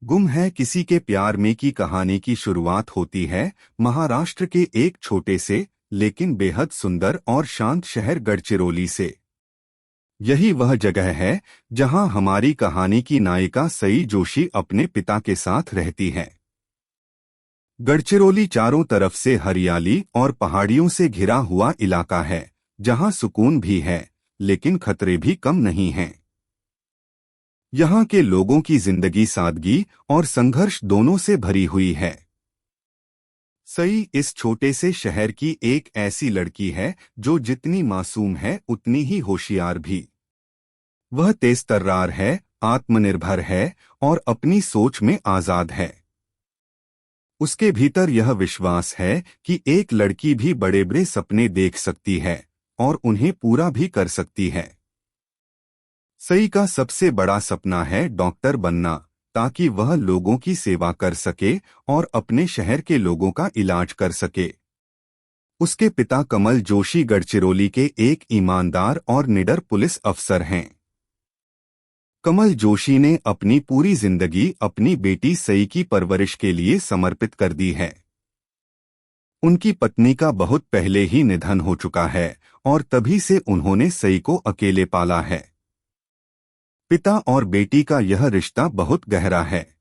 गुम है किसी के प्यार में की कहानी की शुरुआत होती है महाराष्ट्र के एक छोटे से लेकिन बेहद सुंदर और शांत शहर गढ़चिरौली से। यही वह जगह है जहां हमारी कहानी की नायिका सई जोशी अपने पिता के साथ रहती है। गढ़चिरौली चारों तरफ से हरियाली और पहाड़ियों से घिरा हुआ इलाका है, जहां सुकून भी है लेकिन खतरे भी कम नहीं हैं। यहाँ के लोगों की जिंदगी सादगी और संघर्ष दोनों से भरी हुई है। सई इस छोटे से शहर की एक ऐसी लड़की है जो जितनी मासूम है उतनी ही होशियार भी। वह तेज-तर्रार है, आत्मनिर्भर है और अपनी सोच में आजाद है। उसके भीतर यह विश्वास है कि एक लड़की भी बड़े-बड़े सपने देख सकती है और उन्हें पूरा भी कर सकती है। सई का सबसे बड़ा सपना है डॉक्टर बनना, ताकि वह लोगों की सेवा कर सके और अपने शहर के लोगों का इलाज कर सके। उसके पिता कमल जोशी गढ़चिरौली के एक ईमानदार और निडर पुलिस अफसर हैं। कमल जोशी ने अपनी पूरी जिंदगी अपनी बेटी सई की परवरिश के लिए समर्पित कर दी है। उनकी पत्नी का बहुत पहले ही निधन हो चुका है और तभी से उन्होंने सई को अकेले पाला है। पिता और बेटी का यह रिश्ता बहुत गहरा है।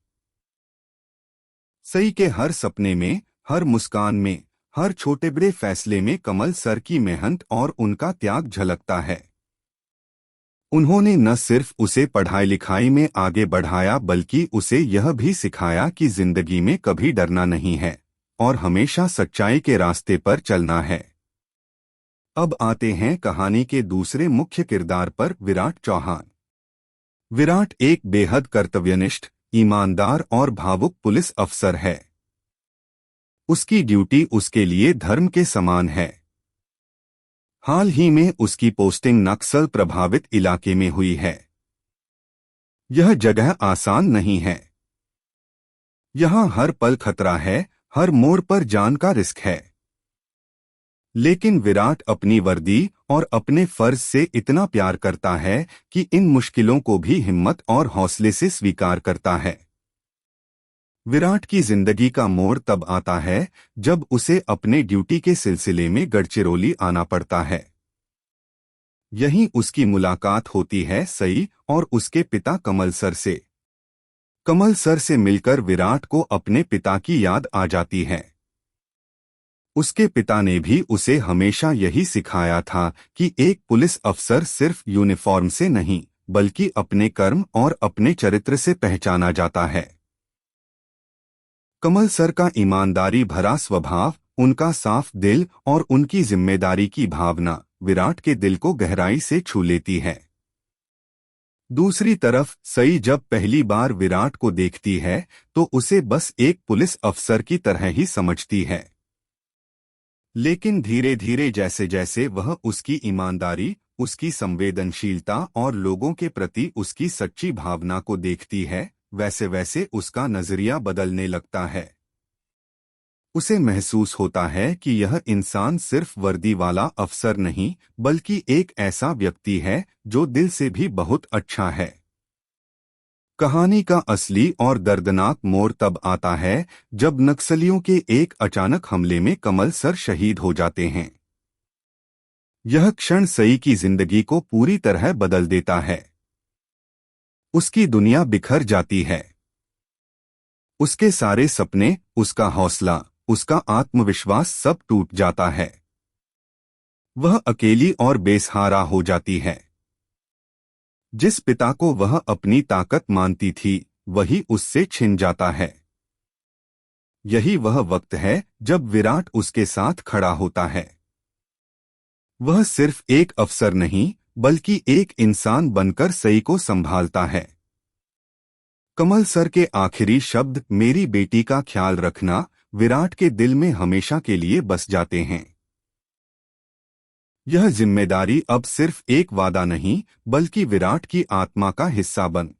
सई के हर सपने में, हर मुस्कान में, हर छोटे बड़े फैसले में कमल सर की मेहनत और उनका त्याग झलकता है। उन्होंने न सिर्फ उसे पढ़ाई लिखाई में आगे बढ़ाया बल्कि उसे यह भी सिखाया कि जिंदगी में कभी डरना नहीं है और हमेशा सच्चाई के रास्ते पर चलना है। अब आते हैं कहानी के दूसरे मुख्य किरदार पर, विराट चौहान। विराट एक बेहद कर्तव्यनिष्ठ, ईमानदार और भावुक पुलिस अफसर है। उसकी ड्यूटी उसके लिए धर्म के समान है। हाल ही में उसकी पोस्टिंग नक्सल प्रभावित इलाके में हुई है। यह जगह आसान नहीं है। यहाँ हर पल खतरा है, हर मोड़ पर जान का रिस्क है। लेकिन विराट अपनी वर्दी और अपने फर्ज से इतना प्यार करता है कि इन मुश्किलों को भी हिम्मत और हौसले से स्वीकार करता है। विराट की जिंदगी का मोड़ तब आता है जब उसे अपने ड्यूटी के सिलसिले में गढ़चिरौली आना पड़ता है। यहीं उसकी मुलाकात होती है सई और उसके पिता कमल सर से। कमल सर से मिलकर विराट को अपने पिता की याद आ जाती है। उसके पिता ने भी उसे हमेशा यही सिखाया था कि एक पुलिस अफसर सिर्फ यूनिफॉर्म से नहीं बल्कि अपने कर्म और अपने चरित्र से पहचाना जाता है। कमल सर का ईमानदारी भरा स्वभाव, उनका साफ दिल और उनकी जिम्मेदारी की भावना विराट के दिल को गहराई से छू लेती है। दूसरी तरफ सई जब पहली बार विराट को देखती है तो उसे बस एक पुलिस अफसर की तरह ही समझती है। लेकिन धीरे धीरे जैसे जैसे वह उसकी ईमानदारी, उसकी संवेदनशीलता और लोगों के प्रति उसकी सच्ची भावना को देखती है, वैसे वैसे उसका नजरिया बदलने लगता है। उसे महसूस होता है कि यह इंसान सिर्फ वर्दी वाला अफसर नहीं बल्कि एक ऐसा व्यक्ति है जो दिल से भी बहुत अच्छा है। कहानी का असली और दर्दनाक मोड़ तब आता है जब नक्सलियों के एक अचानक हमले में कमल सर शहीद हो जाते हैं। यह क्षण सई की जिंदगी को पूरी तरह बदल देता है। उसकी दुनिया बिखर जाती है। उसके सारे सपने, उसका हौसला, उसका आत्मविश्वास सब टूट जाता है। वह अकेली और बेसहारा हो जाती है। जिस पिता को वह अपनी ताकत मानती थी वही उससे छिन जाता है। यही वह वक्त है जब विराट उसके साथ खड़ा होता है। वह सिर्फ एक अफसर नहीं बल्कि एक इंसान बनकर सई को संभालता है। कमल सर के आखिरी शब्द, मेरी बेटी का ख्याल रखना, विराट के दिल में हमेशा के लिए बस जाते हैं। यह जिम्मेदारी अब सिर्फ एक वादा नहीं बल्कि विराट की आत्मा का हिस्सा बन